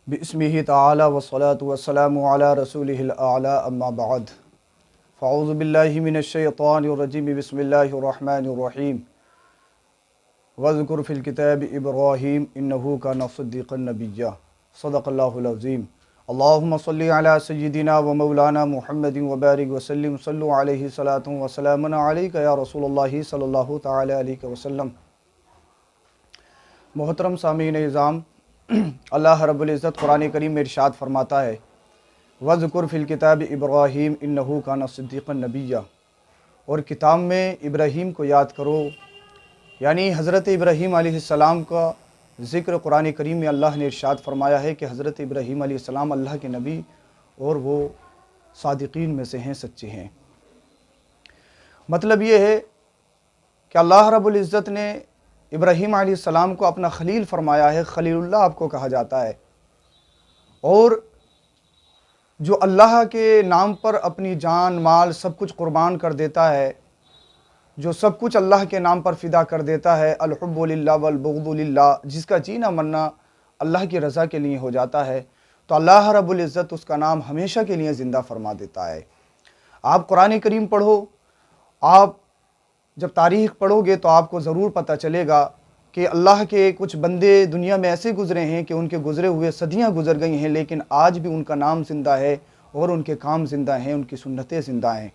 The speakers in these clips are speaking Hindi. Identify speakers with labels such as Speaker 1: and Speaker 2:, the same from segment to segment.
Speaker 1: बिस्मिहि ताला वस्सलातु वस्सलामु अला रसूलिहिल आला अम्मा बाद फ़अऊज़ु बिल्लाहि मिनश शैतानिर रजीम बिस्मिल्लाहिर रहमानिर रहीम वज़्कुर फ़िल किताबि इब्राहीम इन्नहु काना सिद्दीक़न नबिय्या सदक़ल्लाहुल अज़ीम। अल्लाहुम्मा सल्लि अला सय्यिदिना व मौलाना मुहम्मदिन व बारिक व सल्लिम सल्लु अलैहि सलातु व सलामुन अलैका या रसूलल्लाहि सल्लल्लाहु तआला अलैहि वसल्लम। मोहतरम सामीन इज़ाम, अल्लाह रब्बुल इज़्ज़त कुरान करीम में इरशाद फरमाता है, वज़्कुर फ़िल किताब इब्राहीम इन्नहु काना सिद्दीक़न नबिय्या। और किताब में इब्राहीम को याद करो, यानी हज़रत इब्राहीम अलैहिस्सलाम का ज़िक्र कुरान करीम में अल्लाह ने इरशाद फरमाया है कि हज़रत इब्राहीम अलैहिस्सलाम अल्लाह के नबी और वो सादिक़ीन में से हैं, सच्चे हैं। मतलब ये है कि अल्लाह रब्बुल इज़्ज़त ने इब्राहीम अलैहिस्सलाम को अपना खलील फरमाया है, खलीलुल्लाह आपको कहा जाता है। और जो अल्लाह के नाम पर अपनी जान माल सब कुछ कुर्बान कर देता है, जो सब कुछ अल्लाह के नाम पर फ़िदा कर देता है, अल-हुब्बु लिल्लाह वल बुग़्दु लिल्लाह, जिसका जीना मरना अल्लाह की रज़ा के लिए हो जाता है, तो अल्लाह रब्बुल इज़्ज़त उसका नाम हमेशा के लिए ज़िंदा फरमा देता है। आप कुरान करीम पढ़ो, आप जब तारीख़ पढ़ोगे तो आपको ज़रूर पता चलेगा कि अल्लाह के कुछ बंदे दुनिया में ऐसे गुज़रे हैं कि उनके गुज़रे हुए सदियाँ गुज़र गई हैं, लेकिन आज भी उनका नाम ज़िंदा है और उनके काम ज़िंदा हैं, उनकी सुन्नतें ज़िंदा हैं।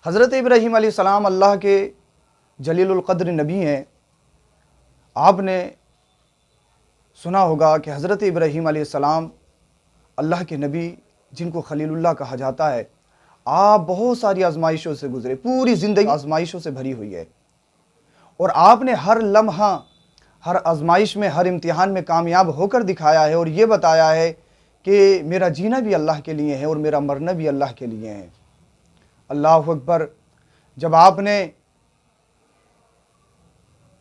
Speaker 1: हज़रत इब्राहीम अलैहिस्सलाम अल्लाह के जलीलुल क़द्र नबी हैं। आपने सुना होगा कि हज़रत इब्राहीम अलैहिस्सलाम अल्लाह के नबी जिनको खलीलुल्लाह कहा जाता है, आप बहुत सारी आजमाइशों से गुज़रे, पूरी ज़िंदगी आजमाइशों से भरी हुई है। और आपने हर लम्हा, हर आजमाइश में, हर इम्तिहान में कामयाब होकर दिखाया है और ये बताया है कि मेरा जीना भी अल्लाह के लिए है और मेरा मरना भी अल्लाह के लिए है। अल्लाहु अकबर। जब आपने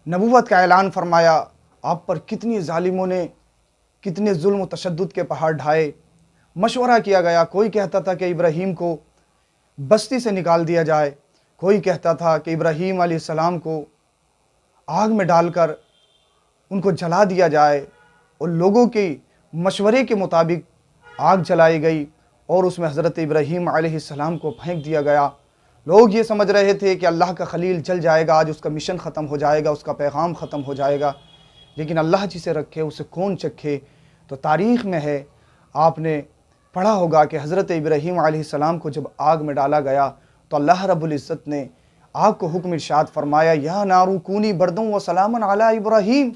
Speaker 1: नबूवत का ऐलान फरमाया, आप पर कितनी ज़ालिमों ने कितने जुल्म व तशद्दुद के पहाड़ ढाए। मशवरा किया गया, कोई कहता था कि इब्राहीम को बस्ती से निकाल दिया जाए, कोई कहता था कि इब्राहीम अलैहिस्सलाम को आग में डालकर उनको जला दिया जाए, और लोगों के मशवरे के मुताबिक आग जलाई गई और उसमें हज़रत इब्राहीम अलैहिस्सलाम को फेंक दिया गया। लोग ये समझ रहे थे कि अल्लाह का खलील जल जाएगा, आज उसका मिशन ख़त्म हो जाएगा, उसका पैगाम ख़त्म हो जाएगा, लेकिन अल्लाह जिसे रखे उसे कौन चखे। तो तारीख़ में है, आपने पढ़ा होगा कि हज़रत इब्राहीम अलैहिस्सलाम को जब आग में डाला गया तो अल्लाह रब्बुल इज़्ज़त ने आग को हुक्म इरशाद फरमाया, या नारू कूनी बर्दन व सलामन अला इब्राहीम।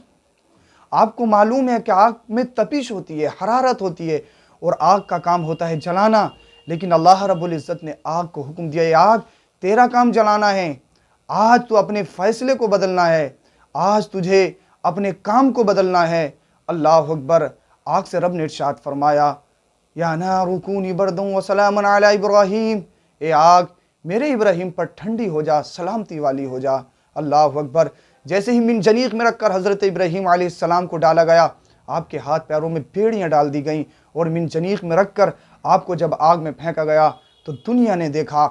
Speaker 1: आपको मालूम है कि आग में तपिश होती है, हरारत होती है, और आग का काम होता है जलाना, लेकिन अल्लाह रब्बुल इज़्ज़त ने आग को हुक्म दिया, ये आग तेरा काम जलाना है, आज तू अपने फ़ैसले को बदलना है, आज तुझे अपने काम को बदलना है। अल्लाह अकबर। आग से रब ने इरशाद फरमाया, या नारू कूनी बर्दन व सलामन अला इब्राहीम, ए आग मेरे इब्राहीम पर ठंडी हो जा, सलामती वाली हो जा। अल्लाह अकबर। जैसे ही मिन जनीक में रखकर हज़रत इब्राहीम अलैहिस्सलाम को डाला गया, आपके हाथ पैरों में बेड़ियाँ डाल दी गईं, और मिन जनीक में रखकर आपको जब आग में फेंका गया तो दुनिया ने देखा,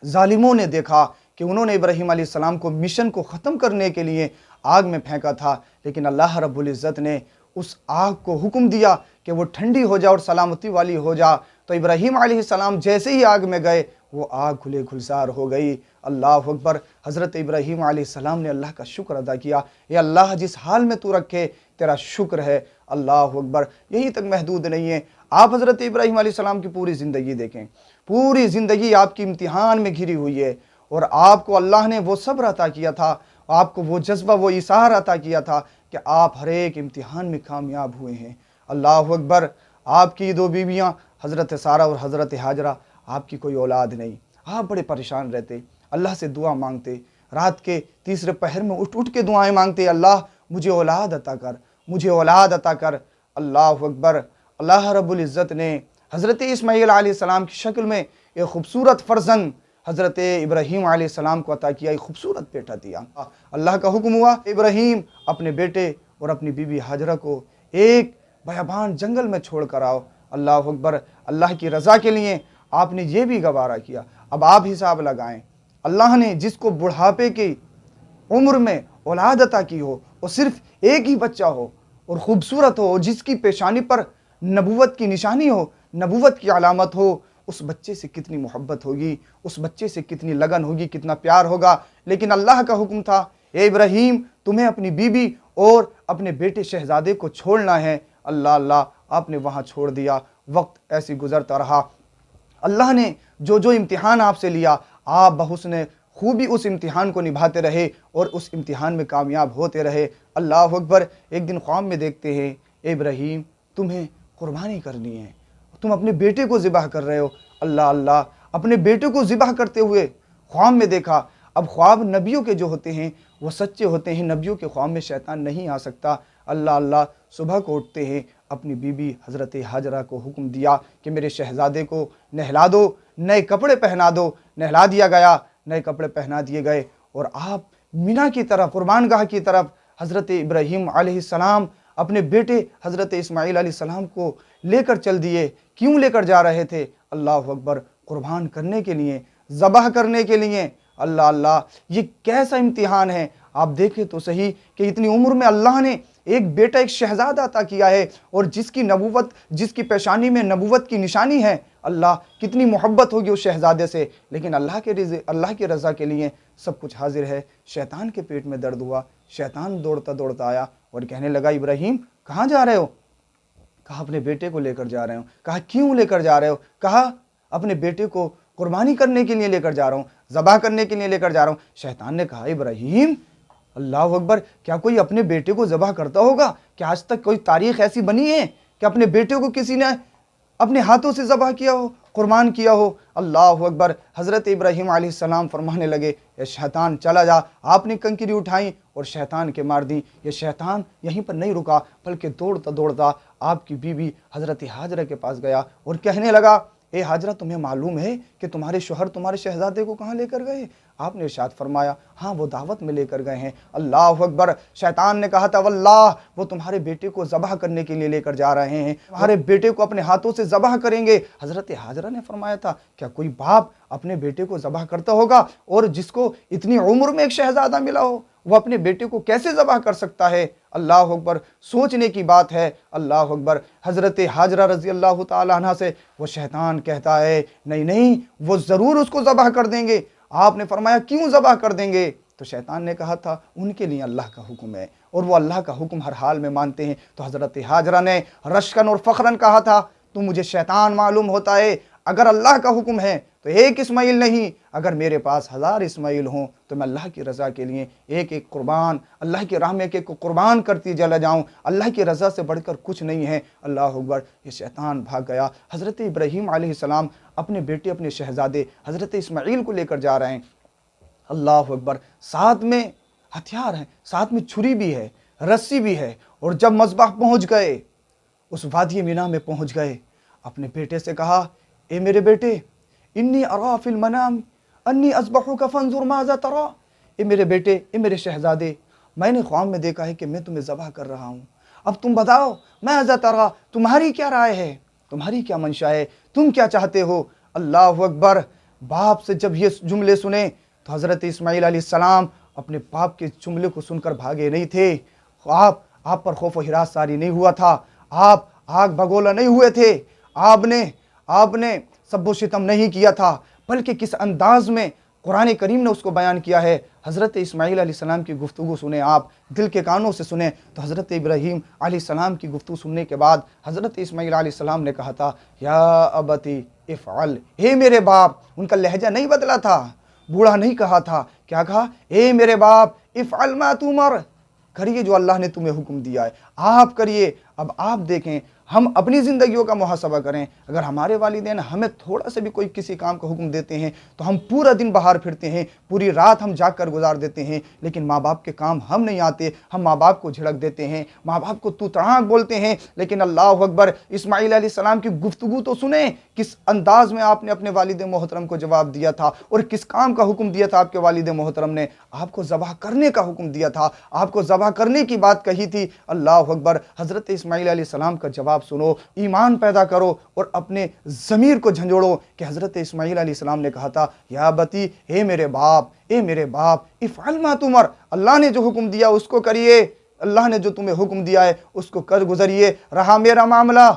Speaker 1: जालिमों ने देखा कि उन्होंने इब्राहीम अलैहिस्सलाम को मिशन को ख़त्म करने के लिए आग में फेंका था, लेकिन अल्लाह रब्बुल इज़्ज़त ने उस आग को हुक्म दिया कि वो ठंडी हो जा और सलामती वाली हो जा। तो इब्राहीम अलैहिस्सलाम जैसे ही आग में गए, वो आग खुले गुलजार हो गई। अल्लाह अकबर। हज़रत इब्राहीम अलैहिस्सलाम ने अल्लाह का शुक्र अदा किया, ये अल्लाह जिस हाल में तू रखे तेरा शुक्र है। अल्लाह अकबर। यहीं तक महदूद नहीं है, आप हज़रत इब्राहीम अलैहिस्सलाम की पूरी ज़िंदगी देखें, पूरी ज़िंदगी आपकी इम्तिहान में घिरी हुई है, और आपको अल्लाह ने वो सब्र अता किया था, आपको वो जज्बा, वो इसार अता किया था कि आप हर एक इम्तिहान में कामयाब हुए हैं। अल्लाह अकबर। आपकी दो बीवियाँ हज़रत सारा और हज़रत हाजरा, आपकी कोई औलाद नहीं, आप बड़े परेशान रहते, अल्लाह से दुआ मांगते, रात के तीसरे पहर में उठ उठ के दुआएं मांगते, अल्लाह मुझे औलाद अता कर, मुझे औलाद अता कर। अल्लाह अकबर। अल्लाह रब्बुल इज़्ज़त ने हज़रत इस्माईल अलैहिस्सलाम की शक्ल में एक खूबसूरत फ़र्जंद हज़रत इब्राहीम अलैहिस्सलाम को अता किया, एक खूबसूरत बेटा दिया। अल्लाह का हुक्म हुआ, इब्राहीम अपने बेटे और अपनी बीवी हाजरा को एक बयाबान जंगल में छोड़ कर आओ। अल्लाह अकबर। अल्लाह की रज़ा के लिए आपने ये भी गवारा किया। अब आप हिसाब लगाएं, अल्लाह ने जिसको बुढ़ापे की उम्र में औलाद अता की हो और सिर्फ एक ही बच्चा हो, और ख़ूबसूरत हो, जिसकी पेशानी पर नबूवत की निशानी हो, नबूवत की अलामत हो, उस बच्चे से कितनी मोहब्बत होगी, उस बच्चे से कितनी लगन होगी, कितना प्यार होगा। लेकिन अल्लाह का हुक्म था, ए इब्राहीम, तुम्हें अपनी बीबी और अपने बेटे शहजादे को छोड़ना है। अल्लाह अल्लाह, आपने वहाँ छोड़ दिया। वक्त ऐसे गुजरता रहा। अल्लाह ने जो जो इम्तिहान आपसे लिया, आप बहुस्ने खूबी उस इम्तिहान को निभाते रहे और उस इम्तिहान में कामयाब होते रहे। अल्लाह अकबर। एक दिन ख्वाब में देखते हैं, ए इब्राहीम, तुम्हें कुर्बानी करनी है, तुम अपने बेटे को ज़िबह कर रहे हो। अल्लाह अल्लाह, अपने बेटे को ज़िबह करते हुए ख्वाब में देखा। अब ख्वाब नबियों के जो होते हैं वो सच्चे होते हैं, नबियों के ख्वाब में शैतान नहीं आ सकता। अल्लाह अल्लाह, सुबह को उठते हैं, अपनी बीबी हज़रत हाजरा को हुक्म दिया कि मेरे शहज़ादे को नहला दो, नए कपड़े पहना दो। नहला दिया गया, नए कपड़े पहना दिए गए और आप मिना की तरफ, कुर्बानगाह की तरफ हज़रत इब्राहीम अलैहिस्सलाम अपने बेटे हज़रत इस्माईल अलैहिस्सलाम को लेकर चल दिए। क्यों लेकर जा रहे थे? अल्लाह अकबर, कुर्बान करने के लिए, ज़बह करने के लिए। अल्लाह अल्लाह, ये कैसा इम्तिहान है। आप देखें तो सही कि इतनी उम्र में अल्लाह ने एक बेटा, एक शहजादा अता किया है और जिसकी नबूवत, जिसकी पेशानी में नबूवत की निशानी है। अल्लाह, कितनी मोहब्बत होगी उस शहजादे से। लेकिन अल्लाह की रज़ा के लिए सब कुछ हाजिर है। शैतान के पेट में दर्द हुआ। शैतान दौड़ता दौड़ता आया और कहने लगा, इब्राहीम कहाँ जा रहे हो? कहा, अपने बेटे को लेकर जा रहे हो। कहा, क्यों लेकर जा रहे हो? कहा, अपने बेटे को कुर्बानी करने के लिए लेकर जा रहा हूँ, ज़बह करने के लिए लेकर जा रहा हूँ। शैतान ने कहा, इब्राहीम, अल्लाह अकबर, क्या कोई अपने बेटे को ज़बह करता होगा? क्या आज तक कोई तारीख ऐसी बनी है कि अपने बेटे को किसी ने अपने हाथों से ज़बह किया हो, कुर्बान किया हो? अल्लाह अकबर। हज़रत इब्राहीम अलैहिस्सलाम फरमाने लगे, ये शैतान चला जा। आपने कंकरी उठाई और शैतान के मार दी। ये शैतान यहीं पर नहीं रुका, बल्कि दौड़ता दौड़ता आपकी बीवी हज़रत हाजरा के पास गया और कहने लगा, ए हाजरा, तुम्हें मालूम है कि तुम्हारे शोहर तुम्हारे शहजादे को कहाँ लेकर गए? आपने इरशाद फरमाया, हाँ, वो दावत में लेकर गए हैं। अल्लाह अकबर। शैतान ने कहा था, वल्लाह, वो तुम्हारे बेटे को ज़बह करने के लिए लेकर जा रहे हैं, तुम्हारे बेटे को अपने हाथों से ज़बह करेंगे। हज़रत हाजरा ने फरमाया था, क्या कोई बाप अपने बेटे को ज़बह करता होगा? और जिसको इतनी उम्र में एक शहजादा मिला हो, वो अपने बेटे को कैसे ज़बह कर सकता है? अल्लाह अकबर, सोचने की बात है। अल्लाह अकबर। हज़रत हाजरा रज़ी अल्लाह ताला अन्हा से वो शैतान कहता है, नहीं नहीं, वो ज़रूर उसको ज़बह कर देंगे। आपने फरमाया, क्यों ज़बह कर देंगे? तो शैतान ने कहा था, उनके लिए अल्लाह का हुक्म है और वो अल्लाह का हुक्म हर हाल में मानते हैं। तो हज़रत हाजरा ने रश्कन और फ़ख्रन कहा था, तू मुझे शैतान मालूम होता है, अगर अल्लाह का हुक्म है तो एक इस्माइल नहीं, अगर मेरे पास 1000 इस्माइल हों तो मैं अल्लाह की रज़ा के लिए एक एक कुर्बान, अल्लाह की राह में एक एक को कुर्बान करती चला जाऊँ। अल्लाह की रज़ा से बढ़कर कुछ नहीं है। अल्लाह अकबर। ये शैतान भाग गया। हज़रत इब्राहीम अलैहिस्सलाम अपने बेटे, अपने शहज़ादे हज़रत इस्माइल को लेकर जा रहे हैं। अल्लाह अकबर। साथ में हथियार हैं, साथ में छुरी भी है, रस्सी भी है। और जब मज़बाह पहुँच गए, उस वादी मीना में पहुँच गए, अपने बेटे से कहा, ए मेरे बेटे, इन्नी अरा फिल मनाम अन्नी अज़बहुका फंजुर माज़ा तरा। ए मेरे बेटे, ए मेरे शहज़ादे, मैंने ख्वाब में देखा है कि मैं तुम्हें ज़बह कर रहा हूँ। अब तुम बताओ, माज़ा तरा, तुम्हारी क्या राय है, तुम्हारी क्या मंशा है, तुम क्या चाहते हो? अल्लाह अकबर। बाप से जब ये जुमले सुने तो हज़रत इस्माईल अलैहिस्सलाम अपने बाप के जुमले को सुनकर भागे नहीं थे। आप पर खौफ व हिरास सारी नहीं हुआ था, आप आग भगोला नहीं हुए थे, आपने सब्बो सितम नहीं किया था, बल्कि किस अंदाज में कुरान करीम ने उसको बयान किया है। हज़रत इस्माईल अलैहिस्सलाम की गुफ्तगू सुने, आप दिल के कानों से सुने। तो हज़रत इब्राहीम अलैहिस्सलाम की गुफ्तगू सुनने के बाद हज़रत इस्माईल अलैहिस्सलाम ने कहा था, या अबती इफ़अल, हे मेरे बाप। उनका लहजा नहीं बदला था, बूढ़ा नहीं कहा था, क्या कहा, हे मेरे बाप, इफ़अल मा तुमर, करिए जो अल्लाह ने तुम्हें हुक्म दिया है, आप करिए। अब आप देखें, हम अपनी ज़िंदगियों का मुहासबा करें। अगर हमारे वालिदैन हमें थोड़ा सा भी कोई किसी काम का हुक्म देते हैं तो हम पूरा दिन बाहर फिरते हैं, पूरी रात हम जाग कर गुजार देते हैं, लेकिन माँ बाप के काम हम नहीं आते, हम माँ बाप को झिड़क देते हैं, माँ बाप को तू तड़ाक बोलते हैं। लेकिन अल्लाह अकबर, इस्माईल अलैहिस्सलाम की गुफ्तगू तो सुने, किस अंदाज में आपने अपने वालिद मोहतरम को जवाब दिया था और किस काम का हुक्म दिया था। आपके वालिद मोहतरम ने आपको ज़बह करने का हुक्म दिया था, आपको ज़बह करने की बात कही थी। अल्लाह अकबर। हज़रत इस्माईल अलैहिस्सलाम का जवाब सुनो, ईमान पैदा करो और अपने ज़मीर को झंझोड़ो कि हज़रत इस्माईल अलैहिस्सलाम ने कहा था, या बती, हे मेरे बाप, ए मेरे बाप, इफ़अल मा तुमर, अल्लाह ने जो हुक्म दिया उसको करिए, अल्लाह ने जो तुम्हें हुक्म दिया है उसको कर गुजरिए। रहा मेरा मामला,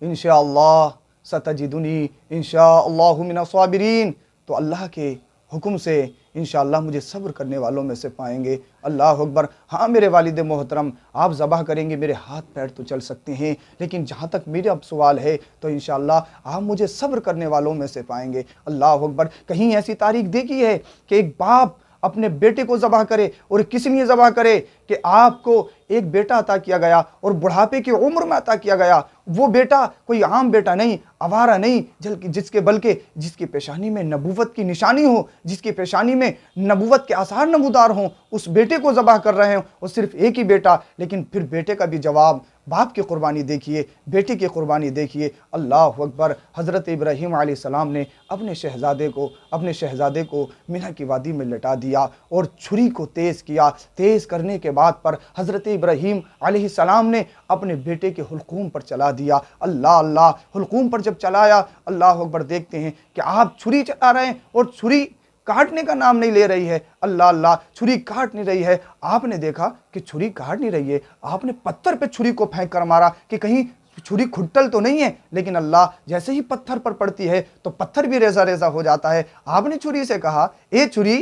Speaker 1: इंशाअल्लाह सतजिदुनी इंशाअल्लाहु मिनस साबिरीन, तो अल्लाह के हुक्म से इंशाअल्लाह मुझे सब्र करने वालों में से पाएंगे। अल्लाह अकबर। हाँ मेरे वालिद मोहतरम, आप ज़बह करेंगे, मेरे हाथ पैर तो चल सकते हैं, लेकिन जहाँ तक मेरा अब सवाल है तो इंशाअल्लाह आप मुझे सब्र करने वालों में से पाएंगे। अल्लाह अकबर। कहीं ऐसी तारीख देखी है कि एक बाप अपने बेटे को ज़बह करे, और किस लिए ज़बह करे कि आपको एक बेटा अता किया गया और बुढ़ापे की उम्र में अता किया गया, वो बेटा कोई आम बेटा नहीं, आवारा नहीं, बल्कि जिसकी पेशानी में नबूवत की निशानी हो, जिसकी पेशानी में नबूवत के आसार नमूदार हों, उस बेटे को ज़बह कर रहे हैं। और सिर्फ एक ही बेटा, लेकिन फिर बेटे का भी जवाब, बाप की कुर्बानी देखिए, बेटे की कुर्बानी देखिए। अल्लाह अकबर। हज़रत इब्राहीम अलैहिस्सलाम ने अपने शहज़ादे को मिना की वादी में लटा दिया और छुरी को तेज़ किया। तेज़ करने के बाद पर हज़रत इब्राहीम अलैहिस्सलाम ने अपने बेटे के हुल्कूम पर चला दिया। अल्लाह अल्लाह। हुल्कूम पर जब चलाया, अल्लाह अकबर, देखते हैं कि आप छुरी चला रहे हैं और छुरी काटने का नाम नहीं ले रही है। अल्लाह अल्लाह। छुरी काट नहीं रही है। आपने देखा कि छुरी काट नहीं रही है, आपने पत्थर पे छुरी को फेंक कर मारा कि कहीं छुरी खुट्टल तो नहीं है, लेकिन अल्लाह, जैसे ही पत्थर पर पड़ती है तो पत्थर भी रेजा रेजा हो जाता है। आपने छुरी से कहा, ए छुरी,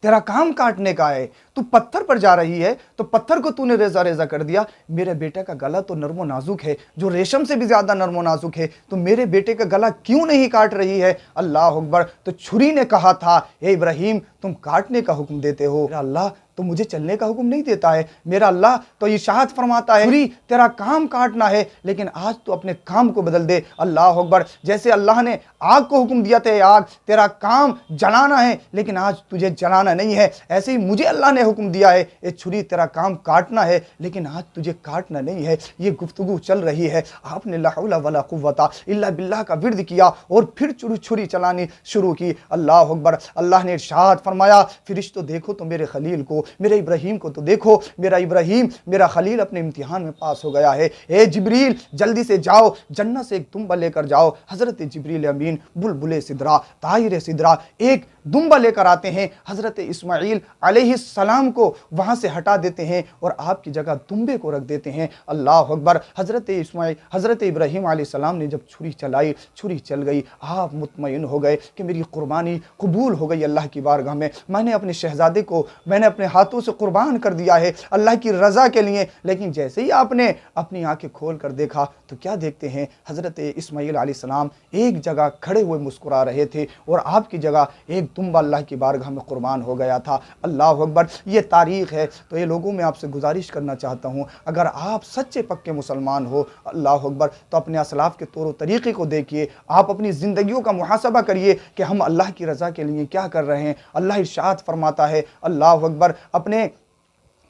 Speaker 1: तेरा काम काटने का है, तू पत्थर पर जा रही है तो पत्थर को तूने रेजा रेजा कर दिया। मेरे बेटे का गला तो नर्मो नाजुक है, जो रेशम से भी ज्यादा नर्मो नाजुक है, तो मेरे बेटे का गला क्यों नहीं काट रही है? अल्लाह अकबर। तो छुरी ने कहा था, ए इब्राहीम, तुम काटने का हुक्म देते हो, मेरा अल्लाह तो मुझे चलने का हुक्म नहीं देता है। मेरा अल्लाह तो इशाअत फरमाता है, छुरी तेरा काम काटना है, लेकिन आज तो अपने काम को बदल दे। अल्लाह अकबर। जैसे अल्लाह ने आग को हुक्म दिया था, आग तेरा काम जलाना है, लेकिन आज तुझे जलाना नहीं है, ऐसे ही मुझे अल्लाह ने हुक्म दिया है, ए छुरी तेरा काम काटना है, लेकिन आज तुझे काटना नहीं है। ये गुफ्तगू चल रही है। आपने ला हौला वला कुव्वता इल्ला बिल्लाह का विर्द किया और फिर छुरी चलानी शुरू की। अल्लाह अकबर। अल्लाह ने इरशाद फरमाया, फिरिश्तों देखो तो मेरे खलील को, मेरे इब्राहीम को तो देखो, मेरा इब्राहीम, मेरा खलील अपने इम्तिहान में पास हो गया है। ए जिब्रील, जल्दी से जाओ, जन्नत से एक दुम्बा लेकर जाओ। हजरत जिब्रील अमीन बुलबुले सिदरा, ताहिर सिदरा, एक दुम्बा लेकर आते हैं। हजरत इस्माइल अलैहिस्सलाम को वहां से हटा देते हैं और आपकी जगह दुम्बे को रख देते हैं। अल्लाह अकबर। हजरत इब्राहीम अलैहिस्सलाम ने जब छुरी चलाई, छुरी चल गई, आप मुतमईन हो गए कि मेरी कुर्बानी कबूल हो गई अल्लाह की बारगाह में। मैंने अपने शहजादे को मैंने अपने हाथों से कुर्बान कर दिया है अल्लाह की रजा के लिए। लेकिन जैसे ही आपने अपनी आंखें खोल कर देखा तो क्या देखते हैं? हजरत इस्माइल अलैहिस्सलाम एक जगह खड़े हुए मुस्कुरा रहे थे और आपकी जगह एक दुम्बा अल्लाह की बारगाह में कुर्बान हो गया था। अल्लाह अकबर। ये तारीख़ है। तो ये लोगों में आपसे गुजारिश करना चाहता हूँ, अगर आप सच्चे पक्के मुसलमान हो, अल्लाह अकबर, तो अपने असलाफ़ के तौर तरीक़े को देखिए, आप अपनी ज़िंदगियों का मुहासबा करिए कि हम अल्लाह की रज़ा के लिए क्या कर रहे हैं। अल्लाह इरशाद फरमाता है, अल्लाह अकबर, अपने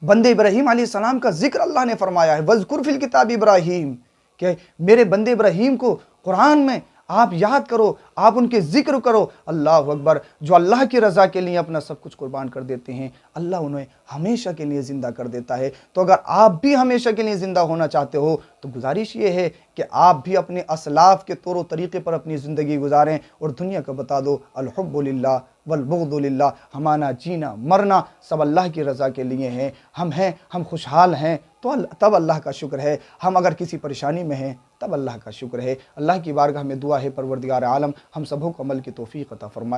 Speaker 1: बंदे इब्राहीम अलैहिस्सलाम का जिक्र अल्लाह ने फरमाया है, वज़कुर फिल किताब इब्राहीम, कि मेरे बंदे इब्राहीम को कुरान में आप याद करो, आप उनके जिक्र करो। अल्लाह अकबर। जो अल्लाह की रज़ा के लिए अपना सब कुछ कुर्बान कर देते हैं, अल्लाह उन्हें हमेशा के लिए ज़िंदा कर देता है। तो अगर आप भी हमेशा के लिए ज़िंदा होना चाहते हो तो गुजारिश ये है कि आप भी अपने असलाफ़ के तौर तरीक़े पर अपनी ज़िंदगी गुजारें और दुनिया को बता दो अल हुब्बु लिल्लाह वल बुग़्दु लिल्लाह, हमारा जीना मरना सब अल्लाह की रज़ा के लिए है। हम खुशहाल हैं तो तब अल्लाह का शुक्र है, हम अगर किसी परेशानी में हैं तब अल्लाह का शुक्र है। अल्लाह की बारगाह में दुआ है, परवरदिगार आलम हम सबों को अमल की तौफ़ीक़ अता फ़रमाए।